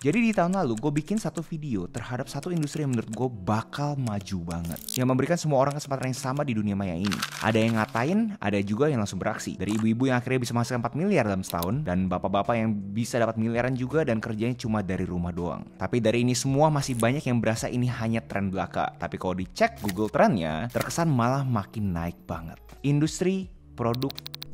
Jadi di tahun lalu gue bikin satu video terhadap satu industri yang menurut gue bakal maju banget, yang memberikan semua orang kesempatan yang sama di dunia maya ini. Ada yang ngatain, ada juga yang langsung beraksi. Dari ibu-ibu yang akhirnya bisa menghasilkan 4 miliar dalam setahun, dan bapak-bapak yang bisa dapat miliaran juga dan kerjanya cuma dari rumah doang. Tapi dari ini semua masih banyak yang berasa ini hanya tren belaka. Tapi kalau dicek Google Trendnya, terkesan malah makin naik banget. Industri produk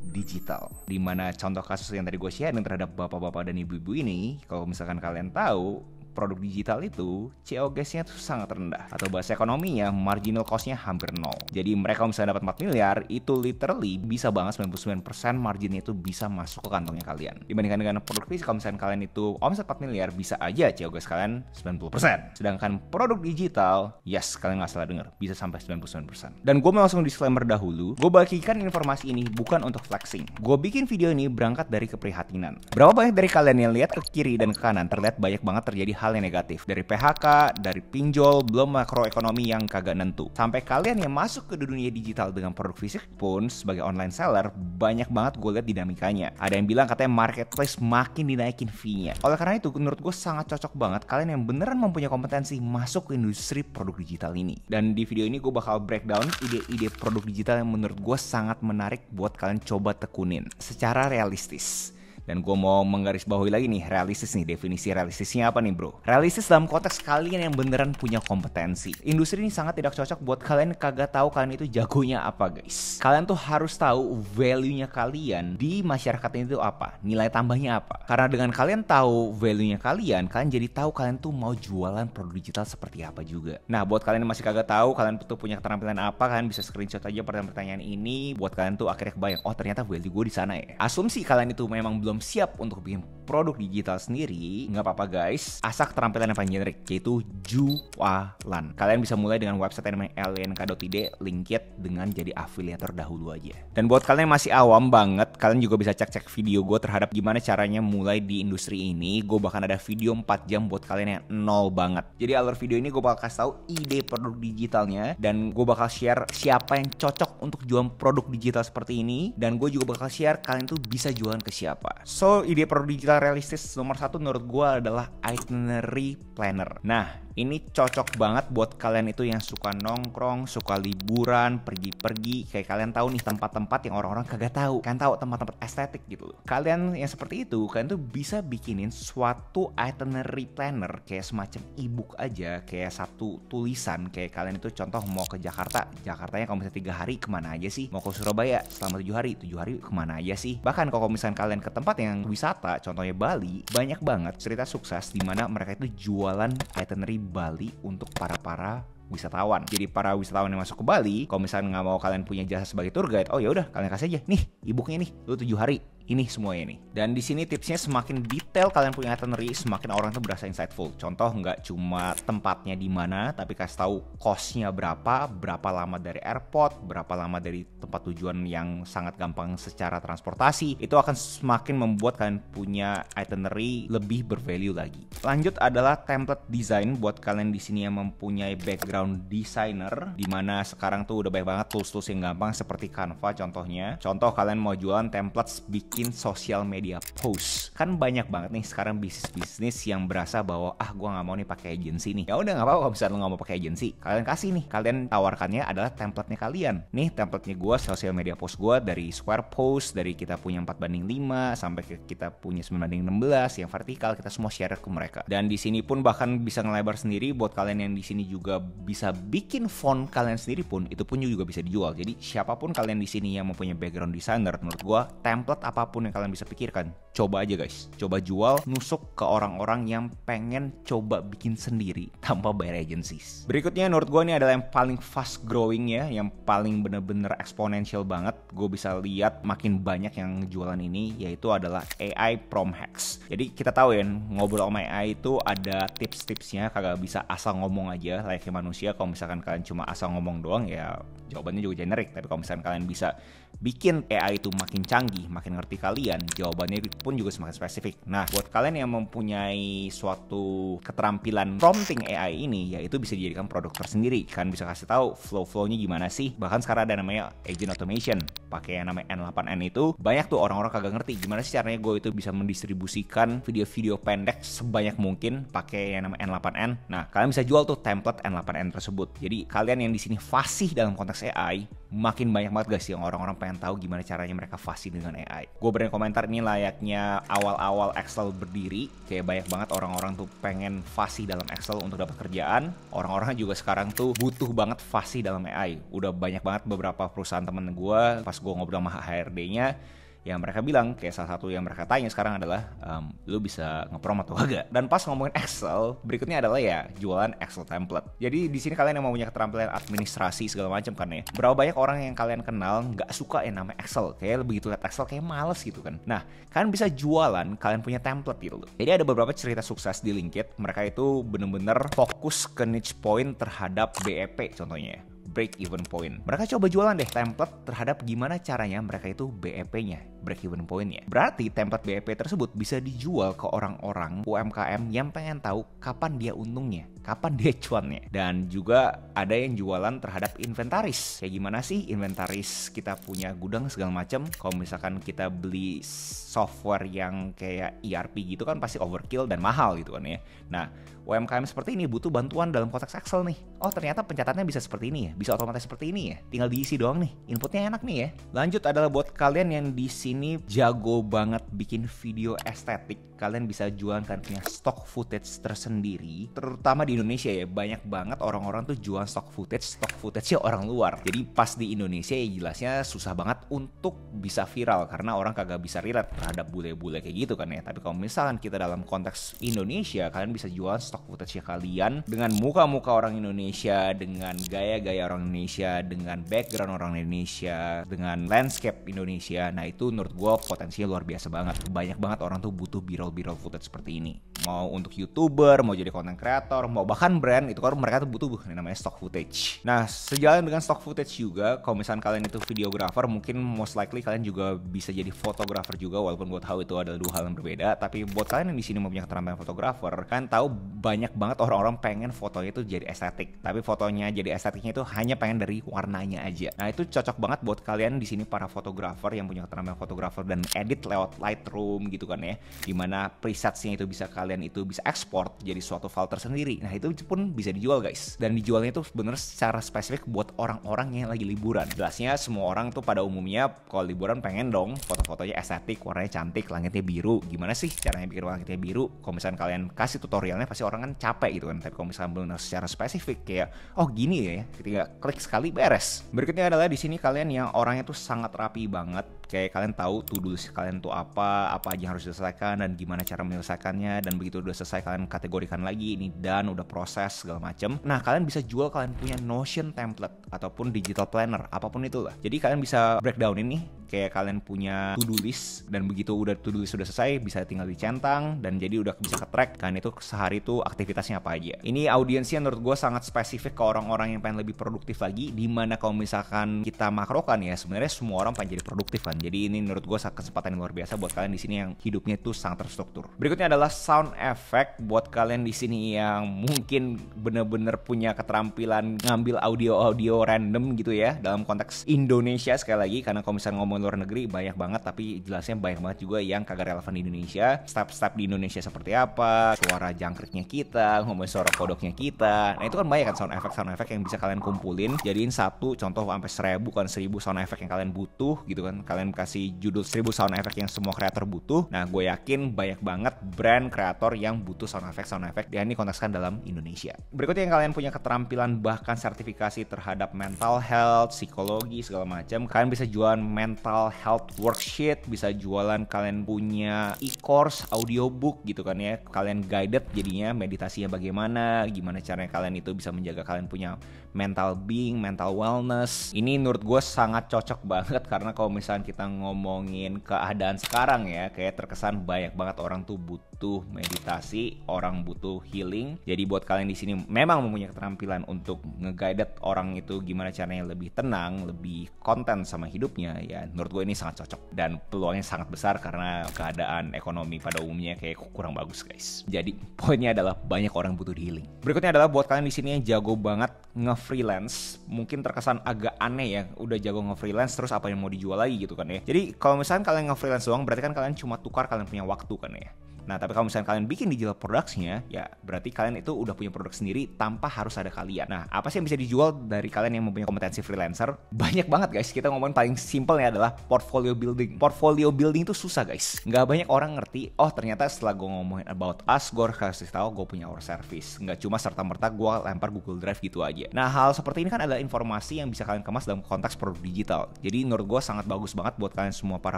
digital, dimana contoh kasus yang tadi gue sharing terhadap bapak-bapak dan ibu-ibu ini, kalau misalkan kalian tahu, produk digital itu COGS-nya tuh sangat rendah, atau bahasa ekonominya marginal cost-nya hampir nol. Jadi mereka misalnya dapat 4 miliar, itu literally bisa banget 99% marginnya itu bisa masuk ke kantongnya kalian. Dibandingkan dengan produk fisik, kalau misalnya kalian itu omset 4 miliar, bisa aja COGS kalian 90%. Sedangkan produk digital, yes, kalian nggak salah dengar, bisa sampai 99%. Dan gue mau langsung disclaimer dahulu, gue bagikan informasi ini bukan untuk flexing. Gue bikin video ini berangkat dari keprihatinan. Berapa banyak dari kalian yang lihat ke kiri dan ke kanan, terlihat banyak banget terjadi hal yang negatif, dari PHK, dari pinjol, belum makroekonomi yang kagak nentu. Sampai kalian yang masuk ke dunia digital dengan produk fisik pun sebagai online seller, banyak banget gue lihat dinamikanya. Ada yang bilang katanya marketplace makin dinaikin fee-nya. Oleh karena itu menurut gue sangat cocok banget kalian yang beneran mempunyai kompetensi masuk ke industri produk digital ini. Dan di video ini gue bakal breakdown ide-ide produk digital yang menurut gue sangat menarik buat kalian coba tekunin secara realistis. Dan gue mau menggarisbawahi lagi nih, realistis nih, definisi realistisnya apa nih bro? Realistis dalam konteks kalian yang beneran punya kompetensi. Industri ini sangat tidak cocok buat kalian kagak tahu kalian itu jagonya apa guys. Kalian tuh harus tahu value-nya kalian di masyarakat ini tuh apa, nilai tambahnya apa. Karena dengan kalian tahu value-nya kalian jadi tahu kalian tuh mau jualan produk digital seperti apa juga. Nah buat kalian yang masih kagak tahu kalian tuh punya keterampilan apa, kalian bisa screenshot aja pertanyaan-pertanyaan ini buat kalian tuh akhirnya kebayang, oh ternyata value gue di sana ya. Asumsi kalian itu memang belum siap untuk bikin produk digital sendiri, nggak apa-apa guys, asal keterampilan yang paling generik, yaitu jualan. Kalian bisa mulai dengan website yang namanya lnk.id, linkit dengan jadi afiliator dahulu aja. Dan buat kalian yang masih awam banget, kalian juga bisa cek-cek video gue terhadap gimana caranya mulai di industri ini. Gue bahkan ada video 4 jam buat kalian yang nol banget. Jadi alur video ini gue bakal kasih tahu ide produk digitalnya, dan gue bakal share siapa yang cocok untuk jual produk digital seperti ini, dan gue juga bakal share kalian tuh bisa jualan ke siapa. So, ide produk digital realistis nomor 1 menurut gue adalah itinerary planner. Nah, ini cocok banget buat kalian itu yang suka nongkrong, suka liburan, pergi-pergi. Kayak kalian tahu nih tempat-tempat yang orang-orang kagak tahu. Kalian tahu tempat-tempat estetik gitu loh. Kalian yang seperti itu, kalian tuh bisa bikinin suatu itinerary planner kayak semacam ebook aja, kayak satu tulisan. Kayak kalian itu contoh mau ke Jakarta, Jakartanya kalau misalnya 3 hari kemana aja sih? Mau ke Surabaya selama 7 hari kemana aja sih? Bahkan kalau misalnya kalian ke tempat yang wisata, contohnya Bali, banyak banget cerita sukses di mana mereka itu jualan itinerary Bali untuk para wisatawan. Jadi para wisatawan yang masuk ke Bali, kalau misalnya nggak mau kalian punya jasa sebagai tour guide, oh ya udah kalian kasih aja nih ebooknya nih, lu 7 hari ini semuanya nih. Dan di sini tipsnya semakin detail kalian punya itinerary, semakin orang tuh berasa insightful. Contoh nggak cuma tempatnya di mana, tapi kasih tahu cost-nya berapa lama dari airport, berapa lama dari tempat tujuan yang sangat gampang secara transportasi. Itu akan semakin membuat kalian punya itinerary lebih bervalue lagi. Lanjut adalah template design buat kalian di sini yang mempunyai background designer, dimana sekarang tuh udah banyak banget tools-tools yang gampang seperti Canva contohnya. Contoh kalian mau jualan templates bikin sosial media post, kan banyak banget nih sekarang bisnis-bisnis yang berasa bahwa gue nggak mau nih pakai agency nih. Ya udah nggak apa-apa kalau misalnya lo nggak mau pakai agency, kalian kasih nih, kalian tawarkannya adalah template-nya kalian. Nih template-nya gue, sosial media post gue dari square post, dari kita punya 4:5 sampai ke kita punya 9:16 yang vertikal, kita semua share ke mereka. Dan di sini pun bahkan bisa ngelebar sendiri buat kalian yang di sini juga bisa bikin font kalian sendiri pun, itu pun juga bisa dijual. Jadi siapapun kalian di sini yang mempunyai background designer, menurut gue template apapun yang kalian bisa pikirkan, coba aja guys, coba jual, nusuk ke orang-orang yang pengen coba bikin sendiri tanpa bayar agencies. Berikutnya menurut gue ini adalah yang paling fast growing ya, yang paling bener-bener eksponensial banget. Gue bisa lihat makin banyak yang jualan ini, yaitu adalah AI prompt hacks. Jadi kita tahu ya, ngobrol sama AI itu ada tips-tipsnya, kagak bisa asal ngomong aja layaknya manusia. Kalau misalkan kalian cuma asal ngomong doang ya Jawabannya juga generik. Tapi kalau misalkan kalian bisa bikin AI itu makin canggih, makin ngerti kalian, jawabannya pun juga semakin spesifik. Nah, buat kalian yang mempunyai suatu keterampilan prompting AI ini, ya itu bisa dijadikan produk tersendiri. Kalian bisa kasih tahu flow-flownya gimana sih. Bahkan sekarang ada namanya agent automation, pakai yang namanya N8N itu. Banyak tuh orang-orang kagak ngerti gimana sih caranya gue itu bisa mendistribusikan video-video pendek sebanyak mungkin pakai yang namanya N8N. Nah, kalian bisa jual tuh template N8N tersebut. Jadi kalian yang di sini fasih dalam konteks AI, makin banyak banget guys yang orang-orang pengen tahu gimana caranya mereka fasih dengan AI. Gue berani komentar ini layaknya awal-awal Excel berdiri, kayak banyak banget orang-orang tuh pengen fasih dalam Excel untuk dapat kerjaan. Orang-orang juga sekarang tuh butuh banget fasih dalam AI. Udah banyak banget beberapa perusahaan temen gue, pas gue ngobrol sama HRD-nya, yang mereka bilang, kayak salah satu yang mereka tanya sekarang adalah, lu bisa nge-prom atau enggak? Dan pas ngomongin Excel, berikutnya adalah ya jualan Excel template. Jadi di sini kalian yang mau punya keterampilan administrasi segala macam kan ya. Berapa banyak orang yang kalian kenal nggak suka yang namanya Excel, kayak begitu lihat Excel kayak males gitu kan. Nah, kalian bisa jualan, kalian punya template gitu loh. Jadi ada beberapa cerita sukses di LinkedIn, mereka itu bener-bener fokus ke niche point terhadap BEP contohnya, break even point. Mereka coba jualan deh template terhadap gimana caranya mereka itu BEP-nya, break even point-nya. Berarti template BEP tersebut bisa dijual ke orang-orang UMKM yang pengen tahu kapan dia untungnya, kapan dia cuannya. Dan juga ada yang jualan terhadap inventaris. Kayak gimana sih inventaris kita punya gudang segala macam. Kalau misalkan kita beli software yang kayak ERP gitu kan pasti overkill dan mahal gitu kan ya. Nah, UMKM seperti ini butuh bantuan dalam konteks Excel nih. Oh, ternyata pencatatnya bisa seperti ini ya, bisa otomatis seperti ini ya. Tinggal diisi doang nih. Inputnya enak nih ya. Lanjut adalah buat kalian yang di sini jago banget bikin video estetik. Kalian bisa jualan kan punya stock footage tersendiri. Terutama di Indonesia ya, banyak banget orang-orang tuh jualan stock footage-nya orang luar. Jadi pas di Indonesia ya jelasnya susah banget untuk bisa viral karena orang kagak bisa relate terhadap bule-bule kayak gitu kan ya. Tapi kalau misalkan kita dalam konteks Indonesia, kalian bisa jualan stock footage kalian dengan muka-muka orang Indonesia, dengan gaya-gaya orang Indonesia, dengan background orang Indonesia, dengan landscape Indonesia. Nah itu menurut gue potensinya luar biasa banget. Banyak banget orang tuh butuh viral footage seperti ini. Mau untuk YouTuber, mau jadi content creator, mau bahkan brand, itu kan mereka tuh butuh yang namanya stock footage. Nah sejalan dengan stock footage juga, kalau misalnya kalian itu videographer, mungkin most likely kalian juga bisa jadi fotografer juga, walaupun gue tahu itu adalah dua hal yang berbeda. Tapi buat kalian yang di sini mau punya keterampilan fotografer, kalian tahu banyak banget orang-orang pengen fotonya itu jadi estetik, tapi fotonya jadi estetiknya itu hanya pengen dari warnanya aja. Nah itu cocok banget buat kalian di sini para fotografer yang punya keterampilan fotografer dan edit lewat Lightroom gitu kan ya, dimana presetsnya itu bisa kalian itu bisa ekspor jadi suatu file tersendiri. Nah itu pun bisa dijual guys, dan dijualnya itu bener secara spesifik buat orang-orang yang lagi liburan. Jelasnya semua orang tuh pada umumnya kalau liburan pengen dong foto-fotonya estetik, warnanya cantik, langitnya biru. Gimana sih caranya bikin langitnya biru? Kalau misalnya kalian kasih tutorialnya pasti orang kan capek gitu kan. Tapi kalau misalnya belum secara spesifik kayak oh gini ya, ketika klik sekali beres. Berikutnya adalah di sini kalian yang orangnya tuh sangat rapi banget. Kayak kalian tahu to-do list kalian tuh apa aja yang harus diselesaikan dan gimana cara menyelesaikannya, dan begitu udah selesai kalian kategorikan lagi ini dan udah proses segala macam. Nah, kalian bisa jual kalian punya Notion template ataupun digital planner, apapun itulah. Jadi kalian bisa breakdown ini kayak kalian punya to-do list, dan begitu udah to-do list sudah selesai bisa tinggal dicentang dan jadi udah bisa ke-track kan itu sehari itu aktivitasnya apa aja. Ini audiensnya menurut gue sangat spesifik ke orang-orang yang pengen lebih produktif lagi, dimana kalau misalkan kita makrokan ya sebenarnya semua orang pengen jadi produktif kan. Jadi ini menurut gue kesempatan yang luar biasa buat kalian di sini yang hidupnya itu sangat terstruktur. Berikutnya adalah sound effect buat kalian di sini yang mungkin bener-bener punya keterampilan ngambil audio random gitu ya dalam konteks Indonesia sekali lagi, karena kalau misalnya ngomong luar negeri banyak banget, tapi jelasnya banyak banget juga yang kagak relevan di Indonesia. Step-step di Indonesia seperti apa, suara jangkriknya kita, ngomongin suara kodoknya kita. Nah itu kan banyak kan sound effect yang bisa kalian kumpulin jadiin satu contoh sampai 1000 kan 1000 sound effect yang kalian butuh gitu kan. Kalian kasih judul 1000 sound effect yang semua kreator butuh. Nah gue yakin banyak banget brand kreator yang butuh sound effect dan ini kontekskan dalam Indonesia. Berikutnya yang kalian punya keterampilan bahkan sertifikasi terhadap mental health, psikologi segala macam, kalian bisa jualan mental health worksheet, bisa jualan kalian punya e-course, audiobook gitu kan ya. Kalian guided jadinya meditasinya bagaimana, gimana caranya kalian itu bisa menjaga kalian punya mental being, mental wellness. Ini menurut gue sangat cocok banget karena kalau misalnya kita ngomongin keadaan sekarang ya, kayak terkesan banyak banget orang tuh butuh butuh meditasi, orang butuh healing. Jadi buat kalian di sini memang mempunyai keterampilan untuk nge-guide orang itu gimana caranya lebih tenang, lebih konten sama hidupnya, ya menurut gue ini sangat cocok dan peluangnya sangat besar karena keadaan ekonomi pada umumnya kayak kurang bagus guys. Jadi poinnya adalah banyak orang butuh healing. Berikutnya adalah buat kalian di sini yang jago banget nge-freelance, mungkin terkesan agak aneh ya, udah jago nge-freelance terus apa yang mau dijual lagi gitu kan ya. Jadi kalau misalnya kalian nge-freelance doang berarti kan kalian cuma tukar kalian punya waktu kan ya. Nah, tapi kalau misalnya kalian bikin digital products-nya, ya berarti kalian itu udah punya produk sendiri tanpa harus ada kalian. Nah, apa sih yang bisa dijual dari kalian yang mempunyai kompetensi freelancer? Banyak banget guys. Kita ngomongin paling simpelnya adalah portfolio building. Portfolio building itu susah guys. Nggak banyak orang ngerti, oh ternyata setelah gue ngomongin about us, gue harus kasih tahu gue punya our service. Nggak cuma serta-merta gue lempar Google Drive gitu aja. Nah, hal seperti ini kan adalah informasi yang bisa kalian kemas dalam konteks produk digital. Jadi menurut gue sangat bagus banget buat kalian semua para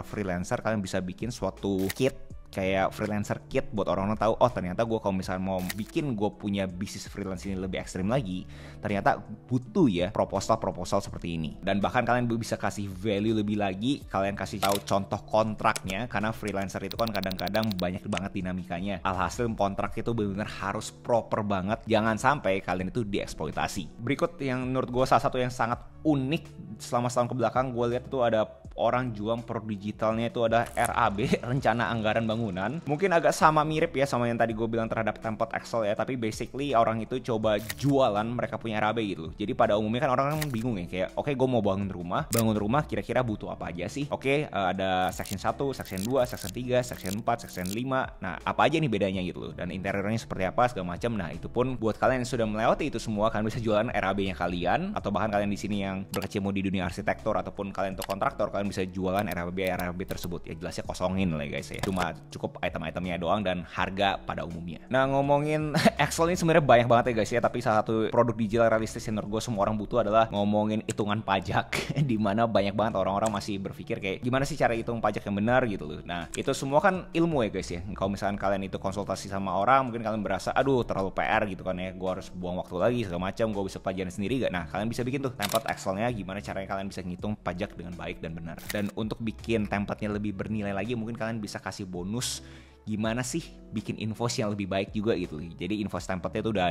freelancer. Kalian bisa bikin suatu kit kayak freelancer kit buat orang-orang tahu, oh ternyata gue kalau misalnya mau bikin gue punya bisnis freelance ini lebih ekstrim lagi, ternyata butuh ya proposal seperti ini. Dan bahkan kalian bisa kasih value lebih lagi, kalian kasih tahu contoh kontraknya, karena freelancer itu kan kadang-kadang banyak banget dinamikanya. Alhasil kontrak itu benar-benar harus proper banget, jangan sampai kalian itu dieksploitasi. Berikut yang menurut gue salah satu yang sangat unik selama setahun kebelakang, gue lihat tuh ada orang jual produk digitalnya itu ada RAB, rencana anggaran bangunan. Mungkin agak sama mirip ya sama yang tadi gue bilang terhadap template Excel ya, tapi basically orang itu coba jualan mereka punya RAB gitu. Jadi pada umumnya kan orang bingung ya, kayak oke, gue mau bangun rumah kira-kira butuh apa aja sih? Oke, ada section 1, section 2, section 3, section 4, section 5. Nah, apa aja nih bedanya gitu loh, dan interiornya seperti apa segala macam. Nah, itu pun buat kalian yang sudah melewati itu semua, kalian bisa jualan RAB-nya kalian, atau bahkan kalian di sini yang berkecimpung di dunia arsitektur ataupun kalian tuh kontraktor, kalian bisa jualan RAB tersebut. Ya jelasnya kosongin lah guys ya, cuma cukup item-itemnya doang dan harga pada umumnya. Nah, ngomongin Excel ini sebenarnya banyak banget ya guys ya, tapi salah satu produk digital realistis yang menurut gue semua orang butuh adalah ngomongin hitungan pajak dimana banyak banget orang-orang masih berpikir kayak gimana sih cara hitung pajak yang benar gitu loh. Nah, itu semua kan ilmu ya guys ya. Kalau misalkan kalian itu konsultasi sama orang, mungkin kalian berasa aduh terlalu PR gitu kan ya, gue harus buang waktu lagi segala macam, gue bisa pelajarin sendiri gak? Nah, kalian bisa bikin tuh template Excelnya gimana caranya kalian bisa ngitung pajak dengan baik dan benar. Dan untuk bikin templatenya lebih bernilai lagi, mungkin kalian bisa kasih bonus gimana sih bikin invoice yang lebih baik juga gitu. Jadi invoice template-nya itu udah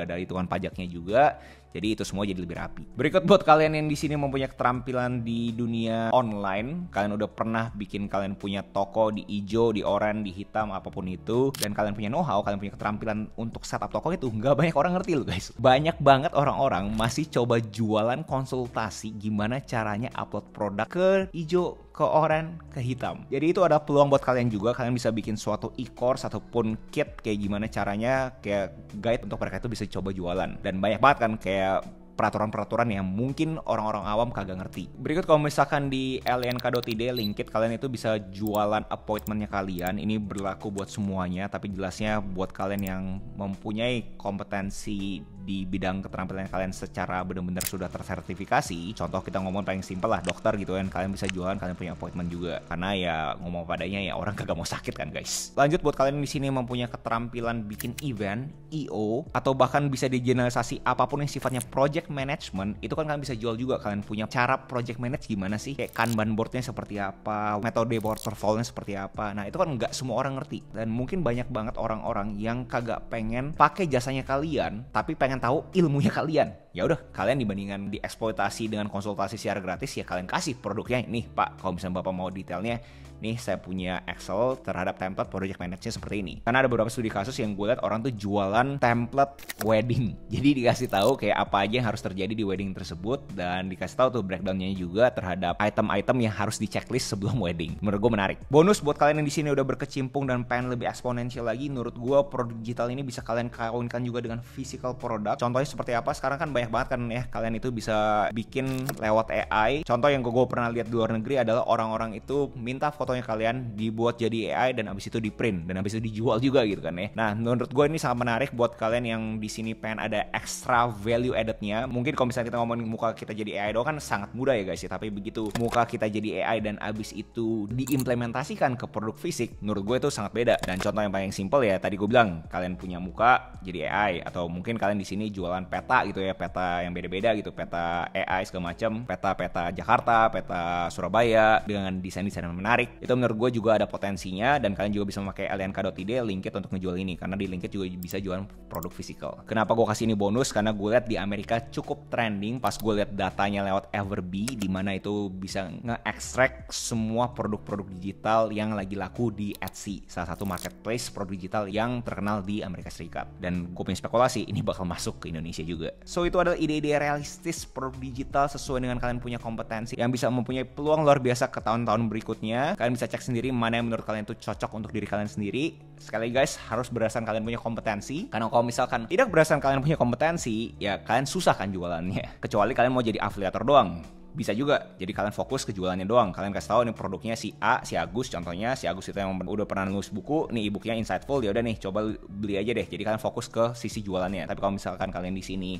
ada hitungan pajaknya juga. Jadi itu semua jadi lebih rapi. Berikut buat kalian yang di sini mempunyai keterampilan di dunia online, kalian udah pernah bikin kalian punya toko di hijau, di oranye, di hitam, apapun itu, dan kalian punya know-how, kalian punya keterampilan untuk setup toko itu, nggak banyak orang ngerti loh guys. Banyak banget orang-orang masih coba jualan konsultasi gimana caranya upload produk ke hijau, ke oranye, ke hitam. Jadi itu ada peluang buat kalian juga. Kalian bisa bikin suatu e-course ataupun kit kayak gimana caranya, kayak guide untuk mereka itu bisa coba jualan. Dan banyak banget kan kayak peraturan-peraturan yang mungkin orang-orang awam kagak ngerti. Berikut kalau misalkan di lnk.id linkit, kalian itu bisa jualan appointmentnya kalian. Ini berlaku buat semuanya, tapi jelasnya buat kalian yang mempunyai kompetensi di bidang keterampilan kalian secara benar-benar sudah tersertifikasi. Contoh kita ngomong paling simpel lah, dokter gitu kan, kalian bisa jualan, kalian punya appointment juga. Karena ya ngomong padanya ya, orang kagak mau sakit kan guys. Lanjut buat kalian di sini mempunyai keterampilan bikin event, EO, atau bahkan bisa digeneralisasi apapun yang sifatnya project management, itu kan kalian bisa jual juga. Kalian punya cara project manage gimana sih, kayak Kanban boardnya seperti apa, metode waterfallnya seperti apa. Nah, itu kan nggak semua orang ngerti, dan mungkin banyak banget orang-orang yang kagak pengen pakai jasanya kalian, tapi pengen tahu ilmunya kalian. Ya udah, kalian dibandingkan dieksploitasi dengan konsultasi secara gratis, ya kalian kasih produknya. Nih Pak, kalau misalnya Bapak mau detailnya, nih saya punya Excel terhadap template project management seperti ini. Karena ada beberapa studi kasus yang gue lihat orang tuh jualan template wedding. Jadi dikasih tahu kayak apa aja yang harus terjadi di wedding tersebut, dan dikasih tahu tuh breakdownnya juga terhadap item-item yang harus di checklist sebelum wedding. Menurut gue menarik. Bonus buat kalian yang di sini udah berkecimpung dan pengen lebih eksponensial lagi, menurut gue produk digital ini bisa kalian kawinkan juga dengan physical product. Contohnya seperti apa? Sekarang kan banyak banget kan ya, kalian itu bisa bikin lewat AI. Contoh yang gue pernah lihat di luar negeri adalah orang-orang itu minta fotonya kalian dibuat jadi AI dan abis itu di print dan abis itu dijual juga gitu kan ya. Nah, menurut gue ini sangat menarik buat kalian yang di sini pengen ada extra value added-nya. Mungkin kalau misalnya kita ngomongin muka kita jadi AI doang kan sangat mudah ya guys ya, tapi begitu muka kita jadi AI dan abis itu diimplementasikan ke produk fisik, menurut gue itu sangat beda. Dan contoh yang paling simple ya, tadi gue bilang kalian punya muka jadi AI, atau mungkin kalian di sini jualan peta gitu ya, peta peta yang beda-beda gitu, peta AI segala macam, peta Jakarta, peta Surabaya dengan desain-desain yang menarik. Itu menurut gue juga ada potensinya, dan kalian juga bisa memakai lnk.id, Linkit untuk ngejual ini, karena di Linkit juga bisa jualan produk fisikal. Kenapa gue kasih ini bonus? Karena gue lihat di Amerika cukup trending pas gue lihat datanya lewat Everbee, di mana itu bisa nge-extract semua produk-produk digital yang lagi laku di Etsy, salah satu marketplace produk digital yang terkenal di Amerika Serikat. Dan gue punya spekulasi ini bakal masuk ke Indonesia juga. So itu adalah ide-ide realistis produk digital sesuai dengan kalian punya kompetensi yang bisa mempunyai peluang luar biasa ke tahun-tahun berikutnya. Kalian bisa cek sendiri mana yang menurut kalian itu cocok untuk diri kalian sendiri. Sekali guys, harus berdasarkan kalian punya kompetensi. Karena kalau misalkan tidak berdasarkan kalian punya kompetensi, ya kalian susah kan jualannya. Kecuali kalian mau jadi afiliator doang. Bisa juga, jadi kalian fokus ke jualannya doang. Kalian kasih tahu nih produknya si A, si Agus contohnya. Si Agus itu yang udah pernah nulis buku, nih e-booknya insightful, ya udah nih coba beli aja deh. Jadi kalian fokus ke sisi jualannya. Tapi kalau misalkan kalian di sini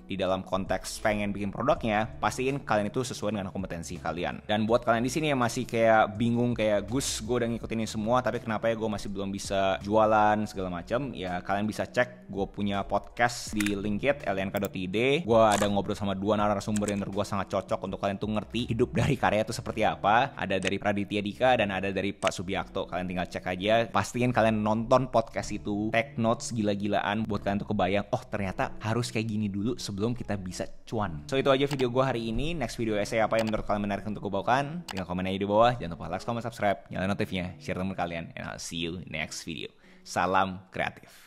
di dalam konteks pengen bikin produknya, pastiin kalian itu sesuai dengan kompetensi kalian. Dan buat kalian di sini yang masih kayak bingung kayak Gus, gue udah ngikutin ini semua, tapi kenapa ya gue masih belum bisa jualan segala macam? Ya kalian bisa cek gue punya podcast di Linkit, lnk.id. Gue ada ngobrol sama 2 narasumber yang menurut gue sangat cocok untuk kalian tuh ngerti hidup dari karya itu seperti apa. Ada dari Praditya Dika dan ada dari Pak Subiakto. Kalian tinggal cek aja. Pastiin kalian nonton podcast itu, take notes gila-gilaan buat kalian tuh kebayang, oh ternyata harus kayak gini dulu sebelum kita bisa cuan. So itu aja video gue hari ini. Next video essay apa yang menurut kalian menarik untuk gue bawakan? Tinggal komen aja di bawah. Jangan lupa like, comment, subscribe, nyalain notifnya, share temen kalian, and I'll see you next video. Salam kreatif.